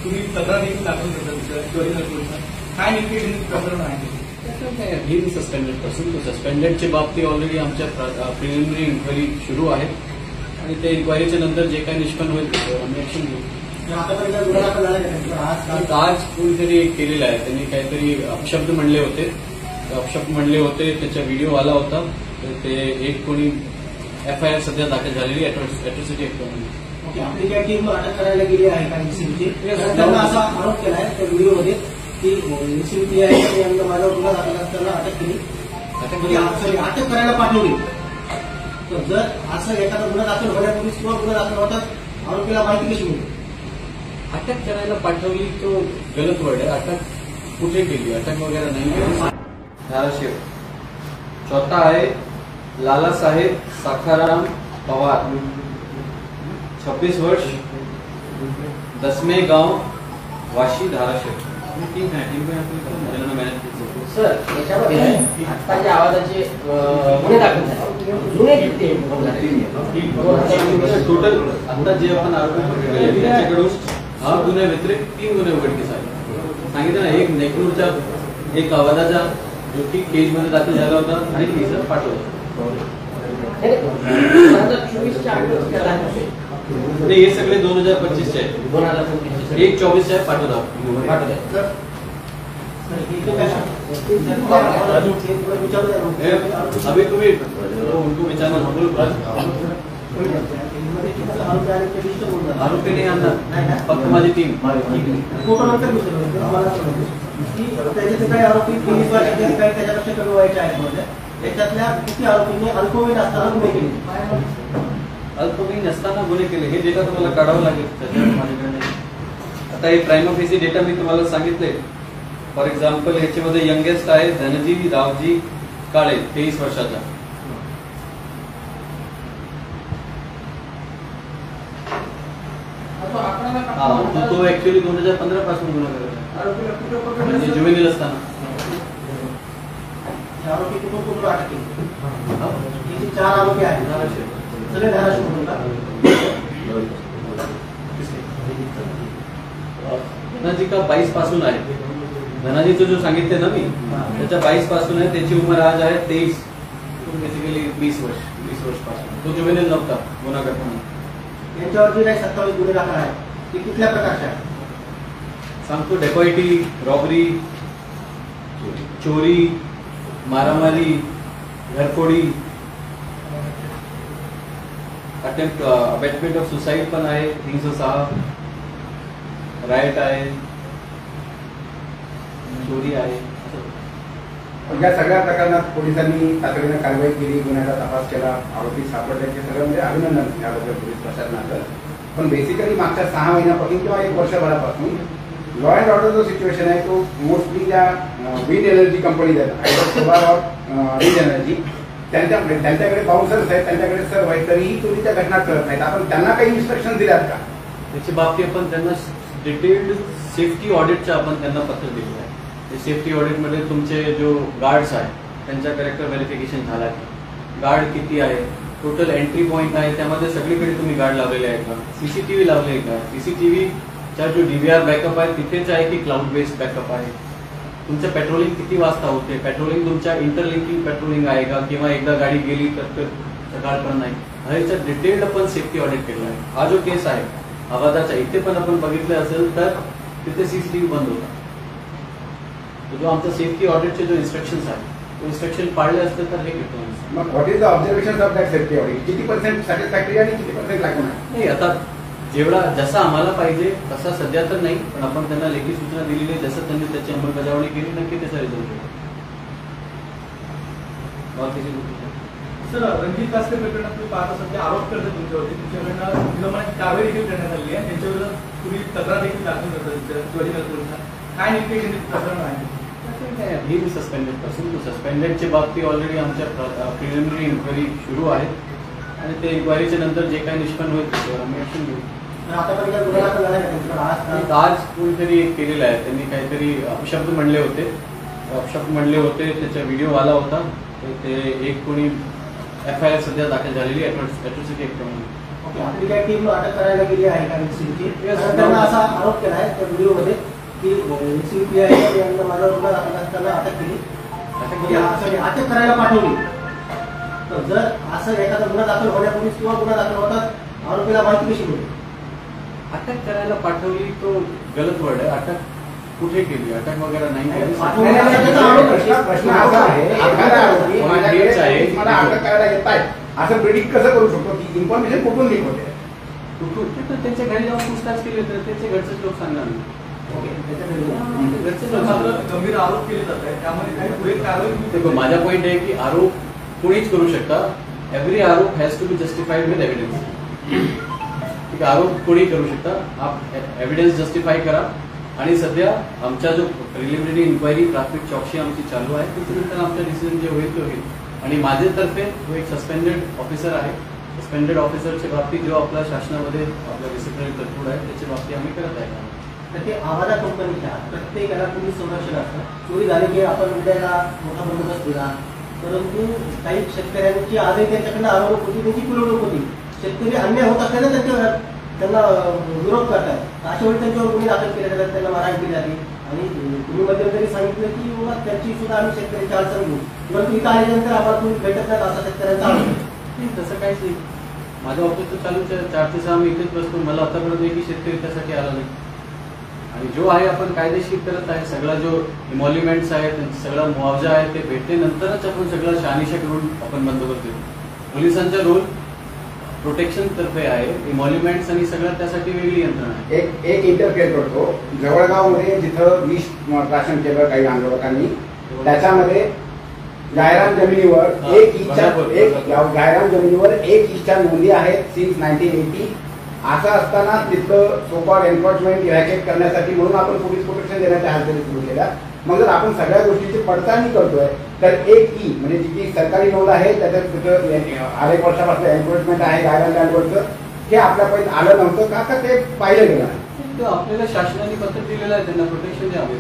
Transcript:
तुम्ही तक्रार देखील दाखल करता काय नेमके प्रकरण आहे? ही सस्पेंडेड पासून सस्पेंडेडच्या बाबतीत ऑलरेडी आमच्या प्रिलिमिनरी इन्क्वायरी सुरू आहे आणि त्या इन्क्वायरीच्या नंतर जे काही निष्पन्न होईल त्याच्यावर आम्ही ऍक्शन घेऊ. आज कोणीतरी केलेला आहे, त्यांनी काहीतरी अपशब्द म्हणले होते, त्याचा व्हिडिओ आला होता. तर ते एक कोणी FIR सध्या दाखल झालेली अॅट्रॉसिटी ऍक्टमध्ये. आपली काय टीम अटक करायला गेली आहे का एनसीबीची? त्यांना असा आरोप केला आहे त्या व्हिडिओमध्ये की एनसीबी यांना माझ्यावर गुन्हा दाखल असताना अटक केली, अटक करायला पाठवली. तर जर असं एखादा गुन्हा दाखल होण्यापूर्वी किंवा गुन्हा दाखल होतात आरोपीला माहिती कशी मिळते? अटक करायला पाठवली तो गलत वर्ड आहे. अटक कुठे केली? अटक वगैरे नाही. धाराशिव. चौथा आहे लाला साहेब साखाराम पवार, 26 वर्ष, 10वें गांव, वाशी, धाराशिव. टीम आहे सर, याच्यामध्ये आता जे आवाजाचे गुन्हे दाखल झाले टोटल आता जे आपण आरोपी त्याच्याकडून 6 गुन्हे व्यतिरिक्त 3 गुन्हे उघडकीस आले. सांगितलं ना, एक नेकरूरचा, एक आवाजाचा जो की केजमध्ये दाखल झाला होता आणि केस पाठवला. हे सगळे 2025चे आहेत. 2025 एक 24 आहे पाठवला. अभी तुम्ही उनको विचारना आरोपी नाही आणणार, फक्त माझी टीम. त्याचे काही आरोपी 23 वर्षाचे काही त्याच्यापेक्षा कमी वयाचे आहेत. त्याच्यातल्या किती आरोपींनी अल्पवयीन असताना गुन्हे केले? अल्पवयीन असताना गुन्हे केले हे डेटा तुम्हाला काढावं लागेल त्याच्यावर माझ्याकडे. आता हे प्रायमा फेसी डेटा मी तुम्हाला सांगितले. फॉर एक्झाम्पल ह्याच्यामध्ये यंगेस्ट आहे धनजी रावजी काळे, 23 वर्षाचा. तो ऍक्च्युअली 2015 पासून गुन्हा करत आहे, ज्युवेनिल असताना. आरोपी कुठून कुठून अटक केली? 4 आरोपी आहेत, सगळे धाराशिव. धनाजी का 22 पासून आहे. धनाजीचं जो सांगितलं ना मी, त्याच्या 22 पासून आहे. त्याची उमर आज आहे 23, बेसिकली 20 वर्ष पासून. तो ज्युवेनिल नव्हता गुन्हा करताना. यांच्यावर जे काही 27 गुन्हे दाखल आहेत ते कुठल्या प्रकारचे आहेत? सांगतो, डेकॉइटी, रॉबरी, चोरी, मारामारी, घरफोडी, अटेम्प्ट अबॅटमेंट ऑफ सुसाईड पण आहे 306, रायट आहे, चोरी आहे. या सगळ्या प्रकरणात पोलिसांनी तातडीने कारवाई केली, गुन्ह्याचा तपास केला, आरोपी सापडल्याचे सगळं म्हणजे अभिनंदन याबद्दल पोलीस प्रशासनाचं. पण बेसिकली मागच्या 6 महिन्यापासून किंवा 1 वर्षभरापासून लॉ अँड ऑर्डर जो सिच्युएशन आहे तो मोस्टली ज्या विंड एनर्जी कंपनीज आहेत, सोलार और विंड एनर्जी, त्यांच्याकडे बाउन्सर्स आहेत, त्यांच्याकडे सर्व आहेत, तरीही चोरीच्या घटना कळत नाहीत. आपण त्यांना काही इन्स्ट्रक्शन दिल्यात का? त्याच्या बाबतीत आपण त्यांना डिटेल्ड सेफ्टी ऑडिटचं आपण त्यांना पत्र दिलेलं आहे. ते सेफ्टी ऑडिटमध्ये तुमचे जो गार्ड्स आहेत त्यांच्या करेक्टर व्हेरिफिकेशन झाला आहे, गार्ड किती आहे, टोटल एंट्री पॉईंट आहे, त्यामध्ये सगळीकडे तुम्ही गार्ड लावलेले आहे का, CCTV लावले आहे का, CCTVचा जो DVR बॅकअप आहे तिथेच आहे की क्लाउड बेस्ड बॅकअप आहे, तुमचं पेट्रोलिंग किती वाजता होते, पेट्रोलिंग तुमच्या इंटरलिंकिंग पेट्रोलिंग आहे का, किंवा एकदा गाडी गेली तर सकाळपर्यंत नाही, ह्याचं डिटेल्ड आपण सेफ्टी ऑडिट केलं आहे. हा जो केस आहे आवाजाचा, इथे पण आपण बघितलं असेल तर तिथे CCTV बंद होता. जो आमचा सेफ्टी ऑडिटचे जो इन्स्ट्रक्शन्स आहे तो इन्स्ट्रक्शन पाळले असते तर हे घेतो. मग what is the observation of that safety audit? किती % सॅटिस्फॅक्टरी आणि किती % लागणार? नाही, आता जेवढा जसा आम्हाला पाहिजे तसा सध्या तर नाही, पण आपण त्यांना लेखी सूचना दिलेली आहे, जसं त्यांनी त्याची अंमलबजावणी केली नक्की त्याचा रिझल्ट होईल. सर, रणजित कासकर प्रकरणात तुम्ही पाहता सध्या आरोप करतात तुमच्यावरती, तुमच्याकडनं निलंबनाची कारवाई देखील करण्यात आली आहे, त्यांच्यावर तुम्ही तक्रार देखील दाखल करता. काय नेमके प्रकरण आहे? ही सस्पेंडेड पासून सस्पेंडेडच्या बाबतीत ऑलरेडी आमच्या प्रिलिमिनरी इन्क्वायरी सुरू आहे आणि त्या इन्क्वायरीच्या नंतर जे काही निष्पन्न होईल त्याच्यावर आम्ही ऍक्शन घेऊ. आज कोणीतरी केलेला आहे, त्यांनी काहीतरी अपशब्द म्हणले होते, त्याचा व्हिडिओ आला होता. तर ते एक कोणी FIR सध्या दाखल झालेली अॅट्रॉसिटी ऍक्टमध्ये. आपली काही टीम अटक करायला गेली आहे का एनसीबीची? Yes, त्यांना असा आरोप केला आहे त्या व्हिडिओमध्ये की एनसीबी यांना माझ्यावर गुन्हा दाखल असताना अटक केली, अटक करायला पाठवली. तर जर असं एखादा गुन्हा दाखल होण्यापूर्वीच किंवा गुन्हा दाखल होतात आरोपीला माहिती कशी मिळते? अटक करायला पाठवली तो गलत वर्ड आहे. अटक कुठे केली? अटक वगैरे नाही केली. प्रश्न असा आहे, एखादा आरोपी माझ्या डेट्स आहे. मला अटक करायला येत आहे असं प्रिडिक्ट कसं करू शकतो की इन्फॉर्मेशन कुठून लीक होते? तर त्यांच्या घरी जाऊन पूछताछ केली तर त्यांचे घरचे लोक सांगणार नाही. घरचे लोक मात्र सांगणार. गंभीर आरोप केले जात आहेत, त्यामध्ये काही पुढे कारवाई देखो, माझा पॉइंट आहे की आरोप कोणीच करू शकता. एव्हरी आरोप has to be justified with evidence. ठीक आहे, आरोप कोणी करू शकता. आप एव्हिडन्स जस्टिफाय करा. आणि सध्या आमच्या जो प्रिलिमिनरी इन्क्वायरी ट्रॅफिक चौकशी आमची चालू आहे त्याच्यानंतर आमचं डिसिजन जे होईल ते होईल. आणि माझ्यातर्फे जो एक सस्पेंडेड ऑफिसर आहे, सस्पेंडेड ऑफिसरच्या बाबतीत जो आपल्या शासनामध्ये आपल्या डिसिप्लिनरी तरतूद आहे त्याच्या बाबतीत आम्ही करत आहे. तर ते आवाजा कंपनीच्या प्रत्येकाला पोलीस संरक्षण असतं. चोरी झाली की आपण उद्याला मोठा बंदोबस्त दिला, परंतु काही शेतकऱ्यांची आजही त्यांच्याकडनं आरोप होती, त्यांची पिळवणूक होती. शेतकरी अन्याय होत असल्यानं त्यांना विरोध करतात. अशा वेळी त्यांच्यावर गुन्हे दाखल केले जातात, त्यांना मारहाण केली जाते. आणि तुम्ही मध्यंतरी सांगितलं की बाबा त्यांची सुद्धा आम्ही शेतकऱ्यांची अडचण घेऊ, परंतु इथं आल्यानंतर आम्हाला तुम्ही भेटत नाही असा शेतकऱ्यांचा आरोप आहे. नाही, तसं काहीच नाही. माझं ऑफिस तर चालूच आहे. 4 ते 6 मी इथेच बसतो. मला आतापर्यंत की शेतकरी त्यासाठी आला नाही. आणि जो आहे आपण कायदेशीर करत आहे. सगळा जो इमॉल्युमेंट्स आहेत, सगळा मुआवजा आहे ते भेटल्यानंतरच आपण सगळं शहानिशा करून आपण बंदोबस्त देऊ. पोलिसांचा रोल प्रोटेक्शन तर्फे आहे. इमॉल्युमेंट्स आणि सगळं त्यासाठी वेगळी यंत्रणा आहे. एक इंटरफेअर करतो. जवळगावमध्ये जिथं विष प्राशन केलं काही आंदोलकांनी, त्याच्यामध्ये गायरान जमिनीवर एक ईच्या नोंदी आहेत सिन्स 1980. असं असताना तिथलं सोकॉल्ड एन्फोर्समेंट इरॅकेट करण्यासाठी म्हणून आपण पोलीस प्रोटेक्शन देण्याच्या हालचाली सुरू केल्या. मग जर आपण सगळ्या गोष्टीची पडताळणी करतोय तर एक ई म्हणजे जी सरकारी नोंद आहे त्याच्यात तिथं 8 वर्षापासून एन्फोर्समेंट आहे गायरान लँडवरचं, हे आपल्यापर्यंत आलं नव्हतं का ते पाहिलं गेलं नाही. आपल्याला शासनाने पत्र दिलेलं आहे त्यांना प्रोटेक्शन द्यावे.